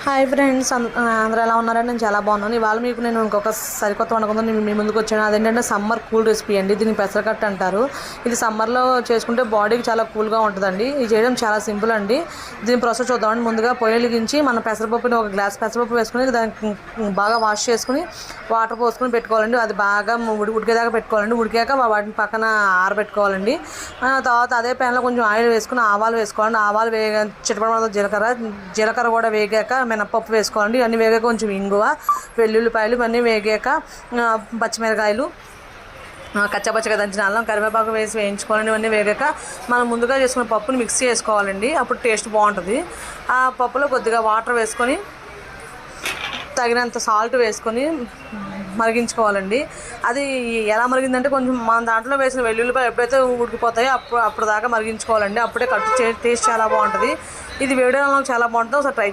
Hi friends, అందరూ ఎలా ఉన్నారంటే నేను చాలా బాగున్నాను. ఇవాళ మీకు నేను ఇంకొక సరికొత్త వంటకంతో నేను మీ ముందుకు వచ్చాను. అదేంటంటే సమ్మర్ కూల్ రెసిపీ అండి. దీన్ని పెసరకట్టు అంటారు. ఇది సమ్మర్లో చేసుకుంటే బాడీకి చాలా కూల్గా ఉంటుందండి. ఇది చేయడం చాలా సింపుల్ అండి. దీని ప్రాసెస్ చూద్దామండి. ముందుగా పొయ్యి వెలిగించి మన పెసరపప్పుని ఒక గ్లాస్ పెసరపప్పు వేసుకుని దానికి బాగా వాష్ చేసుకుని వాటర్ పోసుకొని పెట్టుకోవాలండి. అది బాగా ఉడికేదాకా పెట్టుకోవాలండి. ఉడికాక వాటిని పక్కన ఆరబెట్టుకోవాలండి. తర్వాత అదే ప్యాన్లో కొంచెం ఆయిల్ వేసుకుని ఆవాలు వేసుకోవాలండి. ఆవాలు చిటపడ జీలకర్ర కూడా వేగాక మినపప్పు వేసుకోవాలండి. ఇవన్నీ వేగాక కొంచెం ఇంగువ, వెల్లుల్లిపాయలు ఇవన్నీ వేగాక పచ్చిమిరకాయలు, కచ్చపచ్చగా దంచిన అల్లం, కరివేపాకు వేసి వేయించుకోవాలండి. ఇవన్నీ వేగాక మనం ముందుగా చేసుకున్న పప్పుని మిక్స్ చేసుకోవాలండి. అప్పుడు టేస్ట్ బాగుంటుంది. ఆ పప్పులో కొద్దిగా వాటర్ వేసుకొని తగినంత సాల్ట్ వేసుకొని మరిగించుకోవాలండి. అది ఎలా మరిగిందంటే కొంచెం మన దాంట్లో వేసిన వెల్లుల్లిపాయలు ఎప్పుడైతే ఉడికిపోతాయో అప్పుడు దాకా మరిగించుకోవాలండి. అప్పుడే కట్టు టేస్ట్ చాలా బాగుంటుంది. ఇది వేయడంలో చాలా బాగుంటుంది. ఒకసారి ట్రై